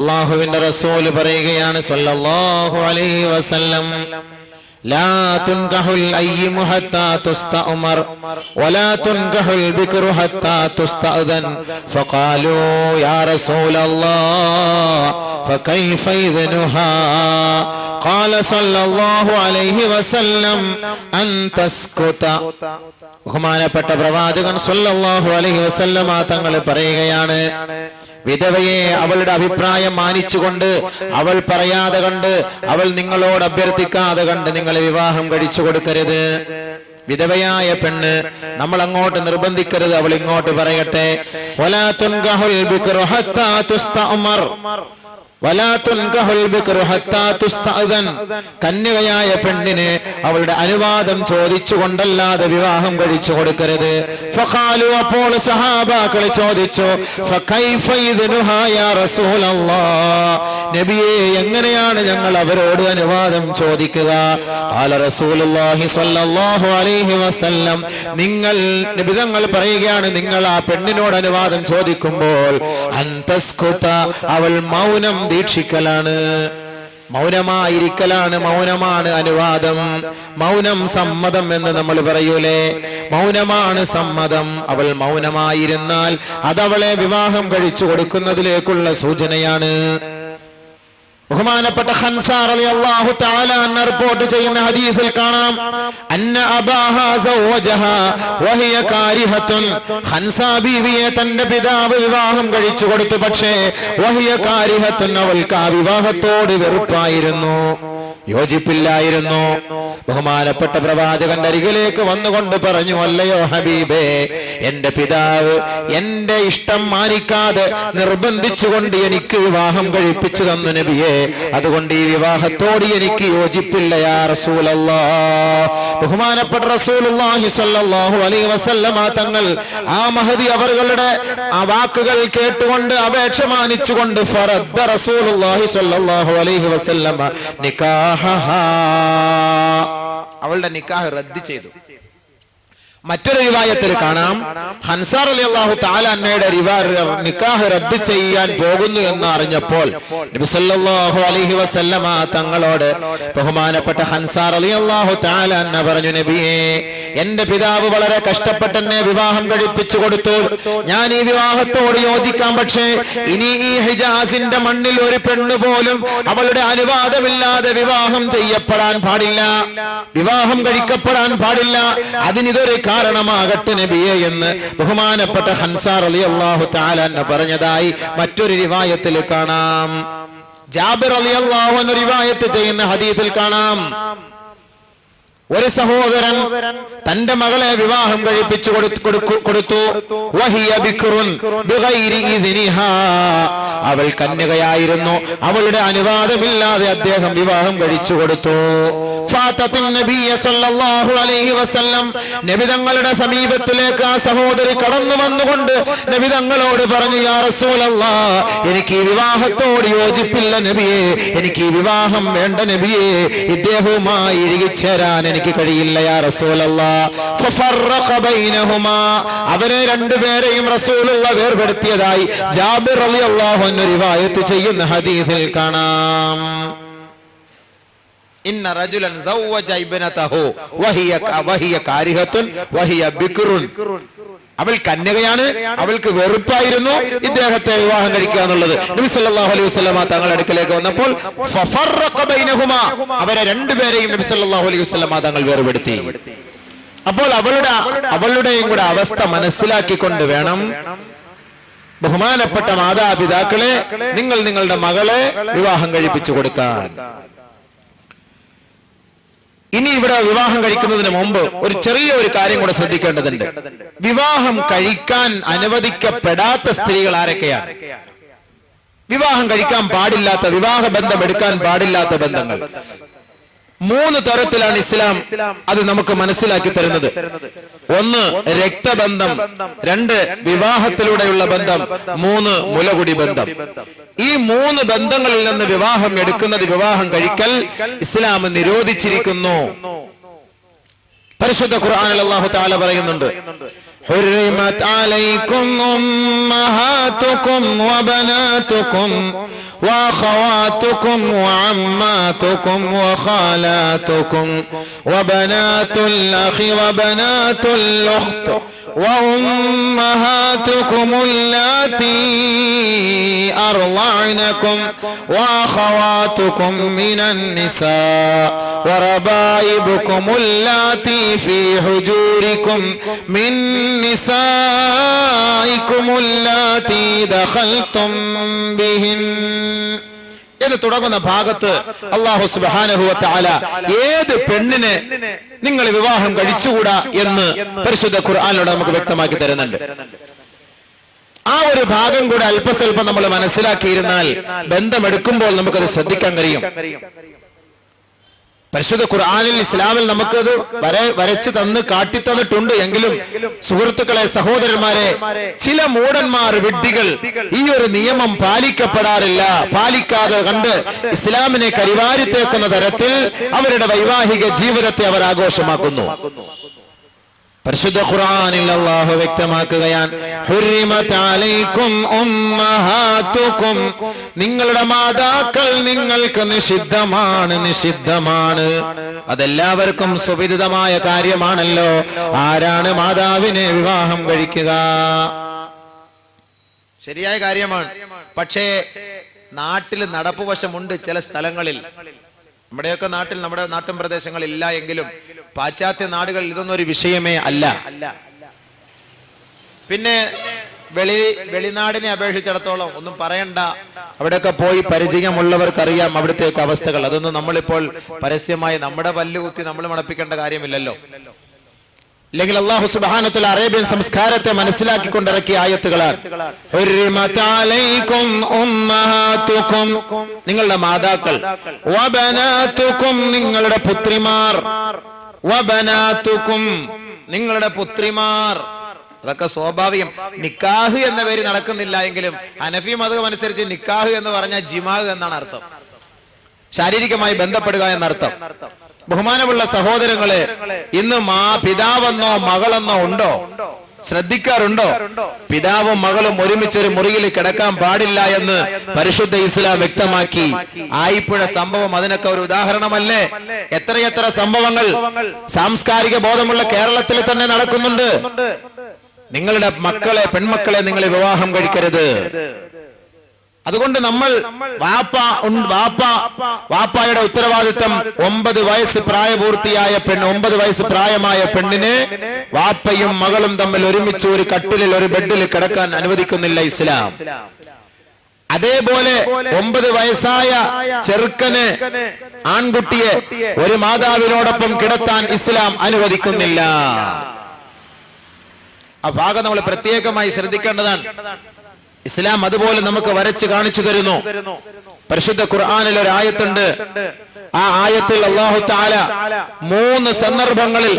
അല്ലാഹുവിന്റെ റസൂൽ പറയുകയാണ് സല്ലല്ലാഹു അലൈഹി വസല്ലം ലാ തുൻകഹുൽ അയ്യിമു ഹത്താ തുസ്തഉമർ വലാ തുൻകഹുൽ ബിക്റു ഹത്താ തുസ്തഅദൻ ഫഖാലൂ യാ റസൂലല്ലാഹ് ഫകൈഫ ഇദ്നുഹാ ഖാല സല്ലല്ലാഹു അലൈഹി വസല്ലം അൻ തസ്കുത. ബഹുമാനപ്പെട്ട പ്രവാചകൻ സല്ലല്ലാഹു അലൈഹി വസല്ലമ തങ്ങൾ പറയുകയാണ്, വിധവയെ അവളുടെ അഭിപ്രായം മാനിച്ചുകൊണ്ട്, അവൾ പറയാതെ കണ്ട്, അവൾ നിങ്ങളോട് അഭ്യർത്ഥിക്കാതെ കണ്ട് നിങ്ങൾ വിവാഹം കഴിച്ചു കൊടുക്കരുത്. വിധവയായ പെണ്ണ് നമ്മൾ അങ്ങോട്ട് നിർബന്ധിക്കരുത്, അവൾ ഇങ്ങോട്ട് പറയട്ടെ. വലാ തുൻകഹുൽ ബിക്റു ഹത്താ തുസ്തഉമർ വലാ തുൻകഹുൽ ബിക്റു ഹത്താ തുസ്തഅദൻ. കന്യകയായ പെണ്ണിന് അവളുടെ അനുവാദം ചോദിച്ചുകൊണ്ടല്ലാതെ വിവാഹം കഴിച്ചു കൊടുക്കരുത്. ഫഖാലു, അപ്പോൾ സഹാബാക്കൾ ചോദിച്ചു, ഫകൈഫ ഇദ്നുഹാ യാ റസൂലല്ലാഹ്, നബിയേ എങ്ങനെയാണ് ഞങ്ങൾ അവരോട് അനുവാദം ചോദിക്കുക? ഖാല റസൂലുള്ളാഹി സ്വല്ലല്ലാഹു അലൈഹി വസല്ലം, നിങ്ങൾ നബി തങ്ങൾ പറയുകയാണ്, നിങ്ങൾ ആ പെണ്ണിനോട് അനുവാദം ചോദിക്കുമ്പോൾ അന്തസ്കുത, അവൾ മൗനം ദീക്ഷിക്കലാണ്, മൗനമായിരിക്കലാണ്. മൗനമാണ് അനുവാദം, മൗനം സമ്മതം എന്ന് നമ്മൾ പറയൂലേ, മൗനമാണ് സമ്മതം. അവൾ മൗനമായിരുന്നാൽ അതവളെ വിവാഹം കഴിച്ചു കൊടുക്കുന്നതിലേക്കുള്ള സൂചനയാണ്. ബഹുമാനപ്പെട്ട ഖൻസാ റളിയല്ലാഹു തആല അൻഹ റിപ്പോർട്ട് ചെയ്യുന്ന ഹദീസിൽ കാണാം, അന്ന അബാഹാ സവജഹാ വഹിയ കാരിഹത്തുൻ. ഖൻസാ ബീവിയെ തന്റെ പിതാവ് വിവാഹം കഴിച്ചു കൊടുത്തു, പക്ഷേ വഹിയ കാരിഹത്തുൻ, അവൾക്ക് ആ വിവാഹത്തോട് വെറുപ്പായിരുന്നു, യോജിപ്പില്ലായിരുന്നു. ബഹുമാനപ്പെട്ട പ്രവാചകന്റെ അരികിലേക്ക് വന്നുകൊണ്ട് പറഞ്ഞു, അല്ലയോ ഹബീബേ, എന്റെ പിതാവ് എന്റെ ഇഷ്ടം മാനിക്കാതെ നിർബന്ധിച്ചുകൊണ്ട് എനിക്ക് വിവാഹം കഴിപ്പിച്ചു തന്നു നബിയെ, അതുകൊണ്ട് ഈ വിവാഹത്തോട് എനിക്ക് യോജിപ്പില്ല യാ റസൂലല്ലാഹ്. ബഹുമാനപ്പെട്ട റസൂലുള്ളാഹി സ്വല്ലല്ലാഹു അലൈഹി വസല്ലമ തങ്ങൾ ആ മഹദി അവരുടെ ആ വാക്കുകൾ കേട്ടുകൊണ്ട് അപേക്ഷ മാനിച്ചുകൊണ്ട് ഫറദ്ദ റസൂലുള്ളാഹി സ്വല്ലല്ലാഹു അലൈഹി വസല്ലമ നിക്കാഹഹാ, അവളുടെ നിക്കാഹ് റദ്ദ് ചെയ്തു. മറ്റൊരു റിവായത്തിൽ കാണാം, ഖൻസാ റളിയല്ലാഹു തആല അൻഹയുടെ നിക്കാഹ് റദ്ദ് ചെയ്യാൻ പോകുന്നു എന്ന് അറിഞ്ഞപ്പോൾ നബി സല്ലല്ലാഹു അലൈഹി വസല്ലമ തങ്ങളോട് ബഹുമാനപ്പെട്ട ഖൻസാ റളിയല്ലാഹു തആല അൻഹ പറഞ്ഞു, നബിയേ, എന്റെ പിതാവ് വളരെ കഷ്ടപ്പെട്ട് എന്നെ വിവാഹം കഴിപ്പിച്ചു കൊടുത്തു, ഞാൻ ഈ വിവാഹത്തോട് യോജിക്കാം, പക്ഷേ ഇനി ഈ ഹിജാസിന്റെ മണ്ണിൽ ഒരു പെണ്ണ് പോലും അവളുടെ അനുവാദമില്ലാതെ വിവാഹം ചെയ്യപ്പെടാൻ പാടില്ല, വിവാഹം കഴിക്കപ്പെടാൻ പാടില്ല, അതിനിതൊരു കാരണമാകട്ടെ നബിയെ എന്ന് ബഹുമാനപ്പെട്ട ഖൻസാ റളിയല്ലാഹു തആല അൻഹു പറഞ്ഞതായി മറ്റൊരു റിവായത്തിൽ കാണാം. ജാബിർ റളിയല്ലാഹു അൻഹു റിവായത്ത് ചെയ്യുന്ന ഹദീസിൽ കാണാം, ഒരു സഹോദരൻ തന്റെ മകളെ വിവാഹം കഴിപ്പിച്ചു കൊടുത്തു. വഹിയ ബിക്റുൻ ബിഗൈരി ഇദ്നിഹാ, അവൾ കന്യകയായിരുന്നു, അവളുടെ അനുവാദമില്ലാതെ അദ്ദേഹം വിവാഹം കഴിച്ചു കൊടുത്തു. ഫാതത്തുൻ നബിയ സല്ലല്ലാഹു അലൈഹി വസല്ലം, നബി തങ്ങളുടെ സമീപത്തിലേക്ക് ആ സഹോദരി കടന്നു വന്നുകൊണ്ട് നബി തങ്ങളോട് പറഞ്ഞു, യാ റസൂലല്ലാഹ്, എനിക്ക് ഈ വിവാഹത്തോട് യോജിപ്പില്ല നബിയെ, എനിക്ക് ഈ വിവാഹം വേണ്ട നബിയെ, ഇദ്ദേഹവുമായി ഇഴുകിച്ചേരാൻ എനിക്ക് കഴിയില്ല യാ റസൂലല്ലാഹ്. ഫഫറഖ ബൈനഹുമാ, അവരെ രണ്ടുപേരെയും റസൂലുള്ള വേർപെടുത്തിയതായി ജാബിർ റളിയല്ലാഹു അൻഹു റിവായത്ത് ചെയ്യുന്ന ഹദീസിൽ കാണാം. ഇന്ന റജുലൻ സവ്വജ ഇബ്നതഹു വഹിയ കാരിഹത്തുൻ വഹിയ ബിക്റുൻ, അവൾ കന്യകയാണ്, അവൾക്ക് വെറുപ്പായിരുന്നു ഇദ്ദേഹത്തെ വിവാഹം കഴിക്കുക എന്നുള്ളത്. നബി സല്ലല്ലാഹു അലൈഹി വസല്ലമ തങ്ങളുടെ അടുക്കലേക്ക് വന്നപ്പോൾ ഫഫറഖ ബൈനഹുമാ, അവരെ രണ്ടുപേരെയും നബി സല്ലല്ലാഹു അലൈഹി വസല്ലമ തങ്ങൾ വേർപെടുത്തി. അപ്പോൾ അവളുടെയും കൂടെ അവസ്ഥ മനസ്സിലാക്കിക്കൊണ്ട് വേണം ബഹുമാനപ്പെട്ട മാതാപിതാക്കളെ നിങ്ങൾ നിങ്ങളുടെ മകളെ വിവാഹം കഴിപ്പിച്ചു കൊടുക്കാൻ. ഇനി ഇവിടെ വിവാഹം കഴിക്കുന്നതിന് മുമ്പ് ഒരു ചെറിയ ഒരു കാര്യം കൂടെ ശ്രദ്ധിക്കേണ്ടതുണ്ട്. വിവാഹം കഴിക്കാൻ അനുവദിക്കപ്പെടാത്ത സ്ത്രീകൾ ആരൊക്കെയാണ്? വിവാഹം കഴിക്കാൻ പാടില്ലാത്ത, വിവാഹ ബന്ധം എടുക്കാൻ പാടില്ലാത്ത ബന്ധങ്ങൾ 3 തരത്തിലാണ് ഇസ്ലാം അത് നമുക്ക് മനസ്സിലാക്കി തരുന്നത്. 1 രക്തബന്ധം, 2 വിവാഹത്തിലൂടെയുള്ള ബന്ധം, 3 മുലകുടി ബന്ധം. ഈ 3 ബന്ധങ്ങളിൽ നിന്ന് വിവാഹം എടുക്കുന്നത്, വിവാഹം കഴിക്കൽ ഇസ്ലാം നിരോധിച്ചിരിക്കുന്നു. പരിശുദ്ധ ഖുർആനിൽ അല്ലാഹു തആല പറയുന്നുണ്ട്, حرمت عليكم أمهاتكم وبناتكم وأخواتكم وعماتكم وخالاتكم وبنات الأخ وبنات الأخت وأمهاتكم اللاتي أرضعنكم وأخواتكم من النساء وربائبكم اللاتي في حجوركم من نسائكم اللاتي دخلتم بهن എന്ന് തുടങ്ങുന്ന ഭാഗത്ത് അല്ലാഹു സുബ്ഹാനഹു വ തആല ഏത് പെണ്ണിനെ നിങ്ങൾ വിവാഹം കഴിച്ചുകൂടാ എന്ന് പരിശുദ്ധ ഖുർആനിലൂടെ നമുക്ക് വ്യക്തമാക്കി തരുന്നുണ്ട്. ആ ഒരു ഭാഗം കൂടെ അല്പസ്വല്പം നമ്മൾ മനസ്സിലാക്കിയിരുന്നാൽ ബന്ധമെടുക്കുമ്പോൾ നമുക്കത് ശ്രദ്ധിക്കാൻ കഴിയും. പരിശുദ്ധ ഖുർആനിൽ ഇസ്ലാമിൽ നമുക്കത് വരച്ച് തന്ന് കാട്ടിത്തന്നിട്ടുണ്ട്. എങ്കിലും സുഹൃത്തുക്കളെ, സഹോദരന്മാരെ, ചില മൂഢന്മാർ, വിഡ്ഢികൾ ഈ ഒരു നിയമം പാലിക്കപ്പെടാറില്ല. പാലിക്കാതെ കണ്ട് ഇസ്ലാമിനെ കരിവാരിത്തേക്കുന്ന തരത്തിൽ അവരുടെ വൈവാഹിക ജീവിതത്തെ അവർ ആഘോഷമാക്കുന്നു. പരിശുദ്ധ ഖുർആനിൽ അല്ലാഹു വ്യക്തമാക്കുകയാണ്, ഹുർരിമത് അലൈക്കും ഉമ്മഹാതുക്കും, നിങ്ങളുടെ മാതാക്കൾ നിങ്ങൾക്ക് നിഷിദ്ധമാണ്, നിഷിദ്ധമാണ്. അതെല്ലാവർക്കും സുവിദിതമായ കാര്യമാണല്ലോ. ആരാണ് മാതാവിനെ വിവാഹം കഴിക്കുക? ശരിയായ കാര്യമാണ്. പക്ഷേ നാട്ടിൽ നടപ്പുവശമുണ്ട് ചില സ്ഥലങ്ങളിൽ. നമ്മുടെയൊക്കെ നാട്ടിൽ, നമ്മുടെ നാട്ടിൻ പ്രദേശങ്ങളിൽ ഇല്ല എങ്കിലും പാശ്ചാത്യ നാടുകളിൽ ഇതൊന്നും ഒരു വിഷയമേ അല്ല. പിന്നെ വെളിനാടിനെ അപേക്ഷിച്ചിടത്തോളം ഒന്നും പറയണ്ട. അവിടെയൊക്കെ പോയി പരിചയമുള്ളവർക്കറിയാം അവിടുത്തെയൊക്കെ അവസ്ഥകൾ. അതൊന്നും നമ്മളിപ്പോൾ പരസ്യമായി നമ്മുടെ പല്ലുകുത്തി നമ്മൾ മണപ്പിക്കേണ്ട കാര്യമില്ലല്ലോ. അല്ലെങ്കിൽ അല്ലാഹു സുബ്ഹാനഹു വ തആല അറേബ്യൻ സംസ്കാരത്തെ മനസ്സിലാക്കിക്കൊണ്ടിറക്കിയ ആയത്തുകളാണ്. ഹുർരിമത് അലൈക്കും ഉമ്മഹാതുക്കും, നിങ്ങളുടെ മാതാക്കൾ, വബനാതുക്കും, നിങ്ങളുടെ പുത്രിമാർ, വബനാതുക്കും, നിങ്ങളുടെ പുത്രിമാർ. അതൊക്കെ സ്വാഭാവികം. നിക്കാഹ് എന്ന പേര് നടക്കുന്നില്ല എങ്കിലും ഹനഫി മതം അനുസരിച്ച് നിക്കാഹ് എന്ന് പറഞ്ഞാൽ ജിമാഹ് എന്നാണ് അർത്ഥം. ശാരീരികമായി ബന്ധപ്പെടുക എന്നർത്ഥം. ബഹുമാനമുള്ള സഹോദരങ്ങളെ, ഇന്ന് പിതാവെന്നോ മകളെന്നോ ഉണ്ടോ? ശ്രദ്ധിക്കാറുണ്ടോ? പിതാവും മകളും ഒരുമിച്ചൊരു മുറിയിൽ കിടക്കാൻ പാടില്ല എന്ന് പരിശുദ്ധ ഇസ്ലാം വ്യക്തമാക്കി. ആയിപ്പുഴ സംഭവം അതിനൊക്കെ ഒരു ഉദാഹരണമല്ലേ? എത്രയെത്ര സംഭവങ്ങൾ സാംസ്കാരിക ബോധമുള്ള കേരളത്തിൽ തന്നെ നടക്കുന്നുണ്ട്. നിങ്ങളുടെ മക്കളെ, പെൺമക്കളെ നിങ്ങൾ വിവാഹം കഴിക്കരുത്. അതുകൊണ്ട് നമ്മൾ വാപ്പായുടെ ഉത്തരവാദിത്തം 9 വയസ്സ് പ്രായപൂർത്തിയായ 9 വയസ്സ് പ്രായമായ പെണ്ണിനെ വാപ്പയും മകളും തമ്മിൽ ഒരുമിച്ച് ഒരു കട്ടിലിൽ, ഒരു ബെഡിൽ കിടക്കാൻ അനുവദിക്കുന്നില്ല ഇസ്ലാം. അതേപോലെ 9 വയസ്സായ ചെറുക്കന്, ആൺകുട്ടിയെ ഒരു മാതാവിനോടൊപ്പം കിടത്താൻ ഇസ്ലാം അനുവദിക്കുന്നില്ല. ആ ഭാഗം നമ്മൾ പ്രത്യേകമായി ശ്രദ്ധിക്കേണ്ടതാണ്. ഇസ്ലാം അതുപോലെ നമുക്ക് വരച്ച് കാണിച്ചു തരുന്നു. പരിശുദ്ധ ഖുർആനിൽ ഒരു ആയത്തുണ്ട്. ആ ആയത്തിൽ അല്ലാഹു തആല 3 സന്ദർഭങ്ങളിൽ